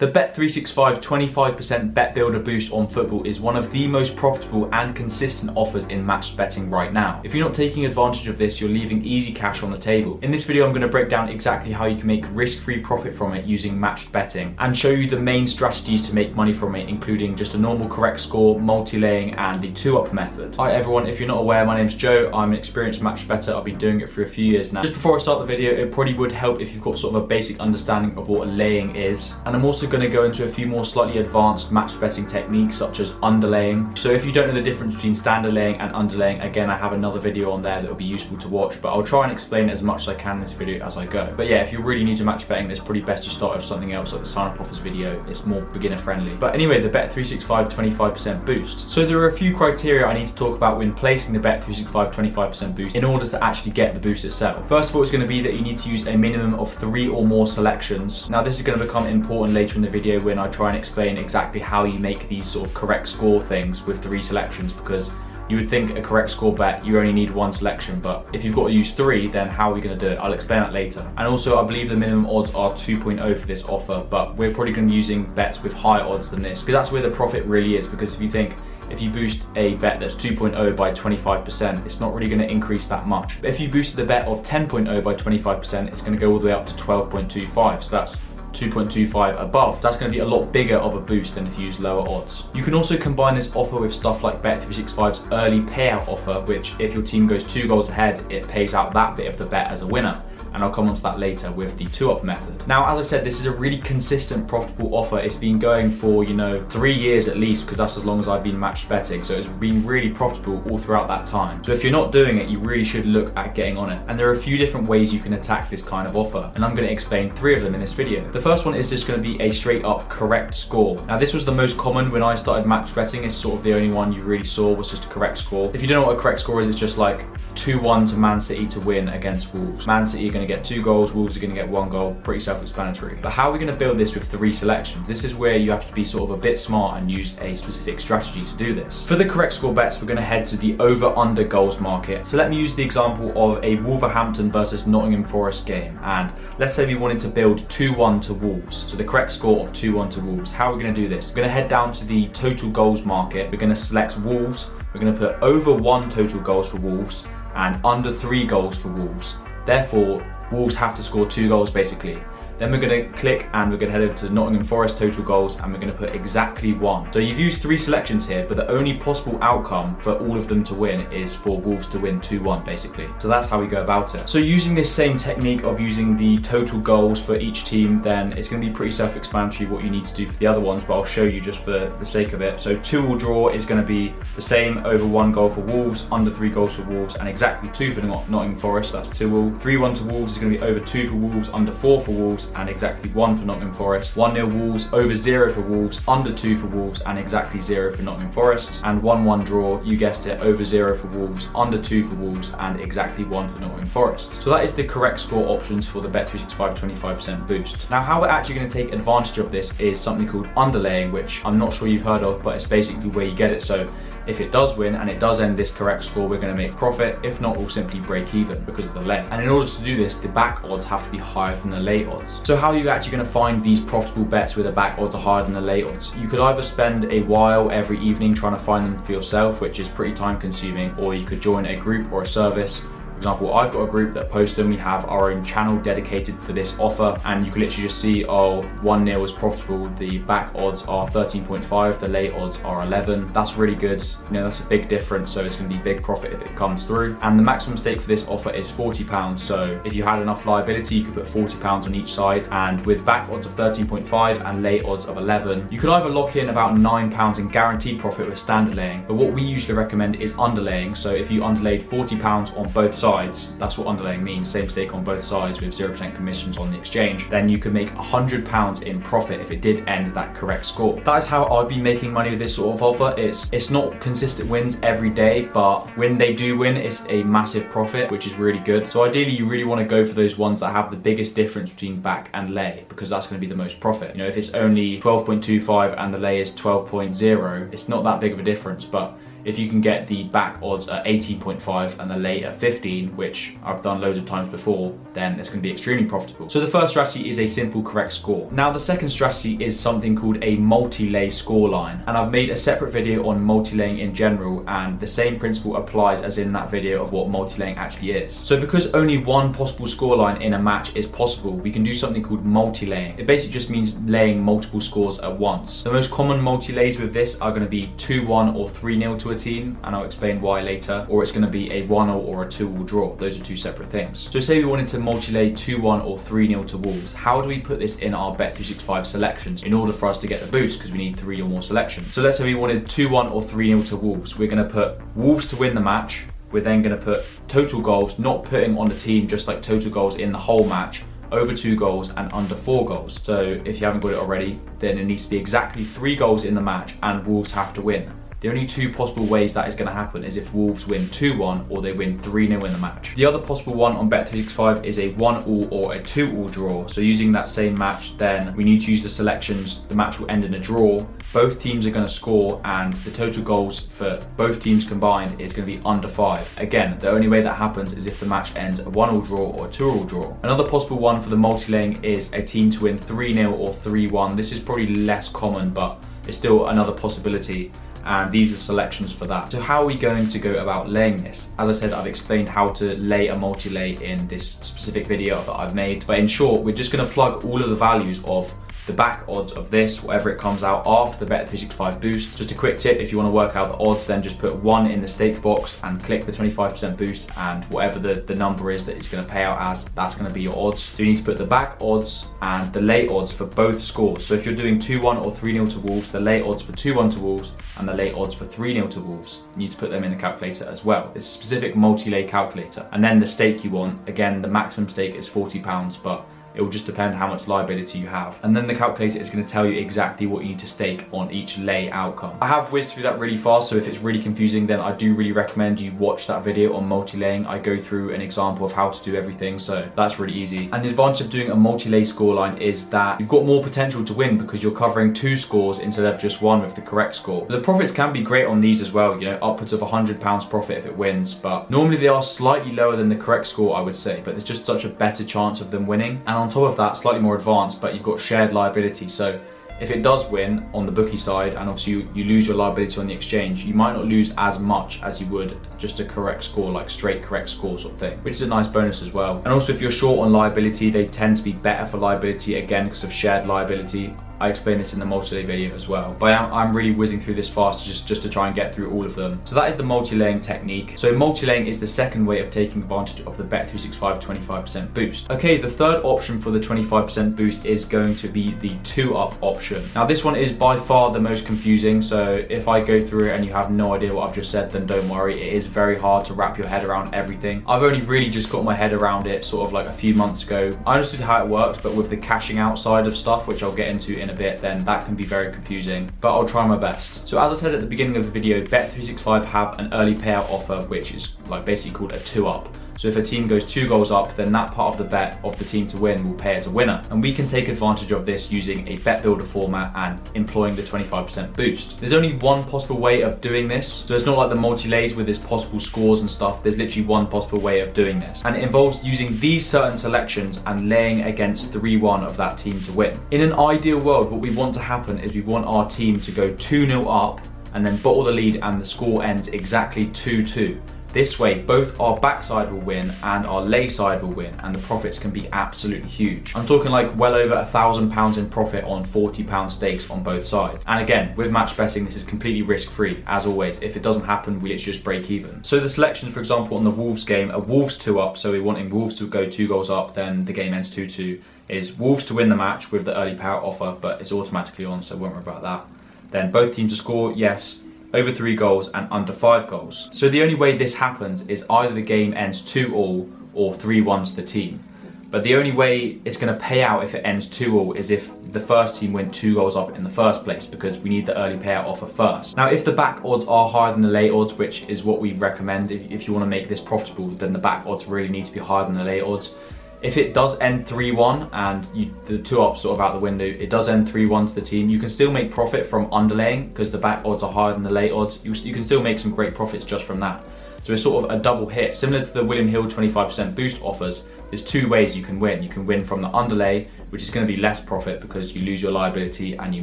The Bet365 25% bet builder boost on football is one of the most profitable and consistent offers in matched betting right now. If you're not taking advantage of this, you're leaving easy cash on the table. In this video, I'm going to break down exactly how you can make risk-free profit from it using matched betting and show you the main strategies to make money from it, including just a normal correct score, multi-laying, and the two-up method. Hi everyone, if you're not aware, my name's Joe. I'm an experienced matched bettor. I've been doing it for a few years now. Just before I start the video, it probably would help if you've got sort of a basic understanding of what a laying is. And I'm also going to go into a few more slightly advanced match betting techniques such as underlaying. So if you don't know the difference between standard laying and underlaying, again, I have another video on there that will be useful to watch, but I'll try and explain it as much as I can in this video as I go. But yeah, if you're really new to match betting, it's probably best you start with something else like the sign up offers video. It's more beginner friendly. But anyway, the Bet365 25% boost. So there are a few criteria I need to talk about when placing the Bet365 25% boost in order to actually get the boost itself. First of all, it's going to be that you need to use a minimum of 3 or more selections. Now this is going to become important later in the video when I try and explain exactly how you make these sort of correct score things with 3 selections, because you would think a correct score bet, you only need 1 selection, but if you've got to use 3, then how are we going to do it? I'll explain that later. And also, I believe the minimum odds are 2.0 for this offer, but we're probably going to be using bets with higher odds than this, because that's where the profit really is. Because if you think, if you boost a bet that's 2.0 by 25%, it's not really going to increase that much. But if you boosted a bet of 10.0 by 25%, it's going to go all the way up to 12.25, so that's 2.25 above. That's going to be a lot bigger of a boost than if you use lower odds. You can also combine this offer with stuff like Bet365's early payout offer, which if your team goes 2 goals ahead, it pays out that bit of the bet as a winner. And I'll come onto that later with the two-up method. Now, as I said, this is a really consistent, profitable offer. It's been going for, 3 years at least, because that's as long as I've been matched betting. So it's been really profitable all throughout that time. So if you're not doing it, you really should look at getting on it. And there are a few different ways you can attack this kind of offer, and I'm going to explain 3 of them in this video. The first one is just going to be a straight up correct score. Now, this was the most common when I started match betting. It's sort of the only one you really saw was just a correct score. If you don't know what a correct score is, it's just like 2-1 to Man City to win against Wolves. Man City are going to get 2 goals, Wolves are going to get 1 goal, pretty self-explanatory. But how are we going to build this with 3 selections? This is where you have to be sort of a bit smart and use a specific strategy to do this. For the correct score bets, we're going to head to the over-under goals market. So let me use the example of a Wolverhampton versus Nottingham Forest game. And let's say we wanted to build 2-1 to Wolves. So the correct score of 2-1 to Wolves. How are we going to do this? We're going to head down to the total goals market. We're going to select Wolves. We're going to put over 1 total goals for Wolves and under 3 goals for Wolves. Therefore, Wolves have to score 2 goals basically. Then we're going to click and we're going to head over to Nottingham Forest total goals and we're going to put exactly 1. So you've used 3 selections here, but the only possible outcome for all of them to win is for Wolves to win 2-1 basically. So that's how we go about it. So using this same technique of using the total goals for each team, then it's going to be pretty self-explanatory what you need to do for the other ones, but I'll show you just for the sake of it. So 2-all draw is going to be the same, over 1 goal for Wolves, under 3 goals for Wolves, and exactly 2 for Nottingham Forest, that's 2-all. 3-1 to Wolves is going to be over 2 for Wolves, under 4 for Wolves, and exactly 1 for Nottingham Forest. 1-0 Wolves, over 0 for Wolves, under 2 for Wolves, and exactly 0 for Nottingham Forest. And 1-1 draw, you guessed it, over 0 for Wolves, under 2 for Wolves, and exactly 1 for Nottingham Forest. So that is the correct score options for the Bet365 25% boost. Now, how we're actually going to take advantage of this is something called underlaying, which I'm not sure you've heard of, but it's basically where you get it. So if it does win and it does end this correct score, we're going to make profit. If not, we'll simply break even because of the lay. And in order to do this, the back odds have to be higher than the lay odds. So how are you actually going to find these profitable bets where the back odds are higher than the lay odds? You could either spend a while every evening trying to find them for yourself, which is pretty time consuming, or you could join a group or a service. For example, I've got a group that posts them. We have our own channel dedicated for this offer, and you can literally just see, 1-0 is profitable. The back odds are 13.5, the lay odds are 11. That's really good. That's a big difference, so it's going to be big profit if it comes through. And the maximum stake for this offer is £40. So if you had enough liability, you could put £40 on each side. And with back odds of 13.5 and lay odds of 11, you could either lock in about £9 in guaranteed profit with standard laying, but what we usually recommend is underlaying. So if you underlaid £40 on both sides, that's what underlaying means, same stake on both sides with 0% commissions on the exchange, then you could make £100 in profit if it did end that correct score. That is how I've been making money with this sort of offer. It's not consistent wins every day, but when they do win, it's a massive profit, which is really good. So ideally, you really want to go for those ones that have the biggest difference between back and lay, because that's going to be the most profit. If it's only 12.25 and the lay is 12.0, it's not that big of a difference, but if you can get the back odds at 18.5 and the late at 15, which I've done loads of times before, then it's going to be extremely profitable. So the first strategy is a simple correct score. Now the second strategy is something called a multi-lay scoreline, and I've made a separate video on multi-laying in general, and the same principle applies as in that video of what multi-laying actually is. So because only one possible scoreline in a match is possible, we can do something called multi-laying. It basically just means laying multiple scores at once. The most common multi-lays with this are going to be 2-1 or 3-0 to a team, and I'll explain why later, or it's going to be a 1-0 or a 2-all draw. Those are two separate things. So say we wanted to multi-lay 2-1 or 3-0 to Wolves. How do we put this in our Bet365 selections in order for us to get the boost, because we need 3 or more selections? So let's say we wanted 2-1 or 3-0 to Wolves. We're going to put Wolves to win the match. We're then going to put total goals, not putting on the team, just like total goals in the whole match, over 2 goals and under 4 goals. So if you haven't got it already, then it needs to be exactly 3 goals in the match and Wolves have to win. The only two possible ways that is going to happen is if Wolves win 2-1 or they win 3-0 in the match. The other possible one on Bet365 is a 1-all or a 2-all draw. So using that same match, then we need to use the selections. The match will end in a draw. Both teams are going to score and the total goals for both teams combined is going to be under 5. Again, the only way that happens is if the match ends a 1-all draw or a 2-all draw. Another possible one for the multi-laying is a team to win 3-0 or 3-1. This is probably less common, but it's still another possibility. And these are selections for that. So how are we going to go about laying this? As I said, I've explained how to lay a multi-lay in this specific video that I've made. But in short, we're just going to plug all of the values of the back odds of this, whatever it comes out after the Bet365 boost. Just a quick tip, if you want to work out the odds, then just put 1 in the stake box and click the 25% boost, and whatever the number is that it's going to pay out as, that's going to be your odds. So you need to put the back odds and the late odds for both scores. So if you're doing 2-1 or 3-0 to Wolves, the late odds for 2-1 to Wolves and the late odds for 3-0 to Wolves, you need to put them in the calculator as well. It's a specific multi-lay calculator. And then the stake you want, again, the maximum stake is £40, but it will just depend how much liability you have. And then the calculator is going to tell you exactly what you need to stake on each lay outcome. I have whizzed through that really fast, so if it's really confusing, then I do really recommend you watch that video on multi-laying. I go through an example of how to do everything, so that's really easy. And the advantage of doing a multi-lay scoreline is that you've got more potential to win because you're covering 2 scores instead of just 1 with the correct score. The profits can be great on these as well, you know, upwards of £100 profit if it wins, but normally they are slightly lower than the correct score, I would say, but there's just such a better chance of them winning. And on top of that, slightly more advanced, but you've got shared liability. So if it does win on the bookie side and obviously you lose your liability on the exchange, you might not lose as much as you would just a correct score, like straight correct score sort of thing, which is a nice bonus as well. And also if you're short on liability, they tend to be better for liability, again because of shared liability. I explained this in the multi-lay video as well, but I'm really whizzing through this fast just to try and get through all of them. So that is the multi-laying technique. So multi-laying is the second way of taking advantage of the Bet365 25% boost. Okay, the third option for the 25% boost is going to be the 2-up option. Now this one is by far the most confusing, so if I go through it and you have no idea what I've just said, then don't worry, it is very hard to wrap your head around everything. I've only really just got my head around it sort of like a few months ago. I understood how it worked, but with the cashing out side of stuff, which I'll get into in a bit, then that can be very confusing, but I'll try my best. So as I said at the beginning of the video, Bet365 have an early payout offer, which is like basically called a 2-up. So if a team goes 2 goals up, then that part of the bet of the team to win will pay as a winner. And we can take advantage of this using a bet builder format and employing the 25% boost. There's only one possible way of doing this. So it's not like the multi-lays with its possible scores and stuff. There's literally one possible way of doing this. And it involves using these certain selections and laying against 3-1 of that team to win. In an ideal world, what we want to happen is we want our team to go 2-0 up and then bottle the lead and the score ends exactly 2-2. This way, both our backside will win and our lay side will win, and the profits can be absolutely huge. I'm talking like well over £1,000 in profit on £40 stakes on both sides. And again, with match betting, this is completely risk-free. As always, if it doesn't happen, we literally just break even. So the selections, for example, on the Wolves game, a Wolves 2-up, so we're wanting Wolves to go 2 goals up, then the game ends 2-2, is Wolves to win the match with the early payout offer, but it's automatically on, so won't worry about that. Then both teams to score, yes, over 3 goals and under 5 goals. So the only way this happens is either the game ends 2-all or 3-1 to the team. But the only way it's going to pay out if it ends 2-all is if the first team went 2 goals up in the first place, because we need the early payout offer first. Now, if the back odds are higher than the late odds, which is what we recommend, if you want to make this profitable, then the back odds really need to be higher than the late odds. If it does end 3-1 and the 2-up's sort of out the window, it does end 3-1 to the team, you can still make profit from underlaying because the back odds are higher than the late odds. You can still make some great profits just from that. So it's sort of a double hit. Similar to the William Hill 25% boost offers, there's two ways you can win. You can win from the underlay, which is going to be less profit because you lose your liability and you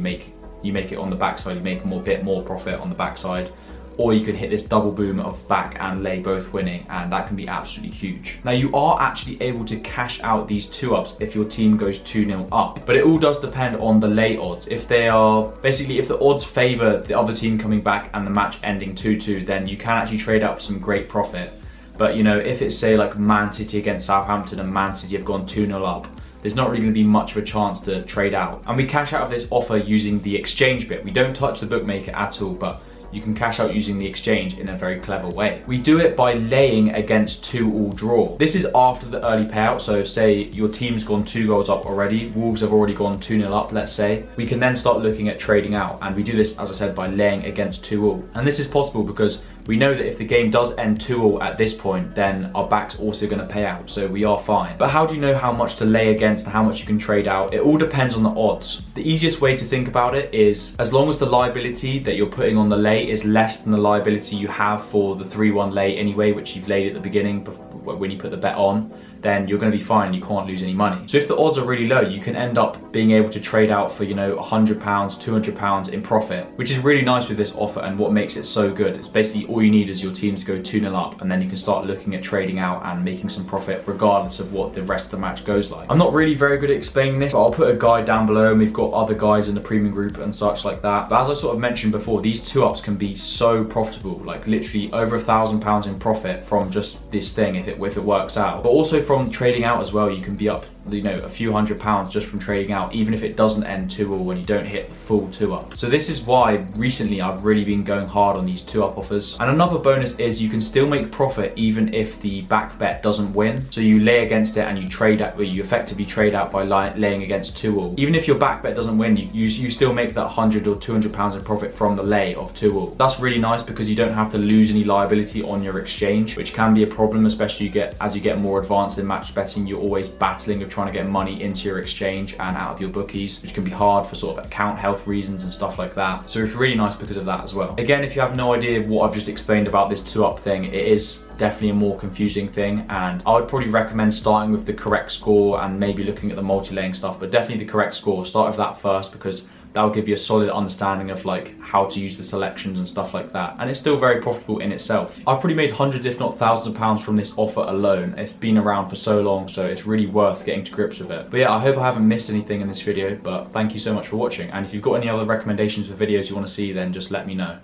make it on the backside, you make a bit more profit on the backside. Or you can hit this double boom of back and lay both winning, and that can be absolutely huge. Now you are actually able to cash out these 2-ups if your team goes 2-0 up, but it all does depend on the lay odds. If the odds favor the other team coming back and the match ending 2-2, then you can actually trade out for some great profit. But you know, if it's say like Man City against Southampton and Man City have gone 2-0 up, there's not really going to be much of a chance to trade out. And we cash out of this offer using the exchange bit. We don't touch the bookmaker at all, but you can cash out using the exchange in a very clever way. We do it by laying against 2-all draw. This is after the early payout, so say your team's gone 2 goals up already, Wolves have already gone 2-0 up, let's say. We can then start looking at trading out, and we do this, as I said, by laying against 2-all. And this is possible because we know that if the game does end 2-all at this point, then our back's also going to pay out, so we are fine. But how do you know how much to lay against and how much you can trade out? It all depends on the odds. The easiest way to think about it is, as long as the liability that you're putting on the lay is less than the liability you have for the 3-1 lay anyway, which you've laid at the beginning when you put the bet on, then you're going to be fine. You can't lose any money. So if the odds are really low, you can end up being able to trade out for, you know, £100, £200 in profit, which is really nice with this offer and what makes it so good. It's basically all you need is your team to go 2-0 up, and then you can start looking at trading out and making some profit regardless of what the rest of the match goes like. I'm not really very good at explaining this, but I'll put a guide down below, and we've got other guys in the premium group and such like that. But as I sort of mentioned before, these 2-ups can be so profitable, like literally over £1,000 in profit from just this thing if it works out. But also from trading out as well, you can be up, you know, a few £100s just from trading out, even if it doesn't end 2-all when you don't hit the full 2-up. So this is why recently I've really been going hard on these 2-up offers. And another bonus is you can still make profit even if the back bet doesn't win. So you lay against it and you trade out, where you effectively trade out by laying against 2-all. Even if your back bet doesn't win, you still make that £100 or £200 in profit from the lay of 2-all. That's really nice because you don't have to lose any liability on your exchange, which can be a problem, especially as you get more advanced in match betting. You're always battling of trying to get money into your exchange and out of your bookies, which can be hard for sort of account health reasons and stuff like that. So it's really nice because of that as well. Again, if you have no idea what I've just explained about this 2-up thing, it is definitely a more confusing thing, and I would probably recommend starting with the correct score and maybe looking at the multi-laying stuff, but definitely the correct score. Start with that first because that'll give you a solid understanding of like how to use the selections and stuff like that, and it's still very profitable in itself. I've probably made hundreds if not thousands of pounds from this offer alone. It's been around for so long, so it's really worth getting to grips with it. But yeah, I hope I haven't missed anything in this video, but thank you so much for watching, and if you've got any other recommendations for videos you want to see, then just let me know.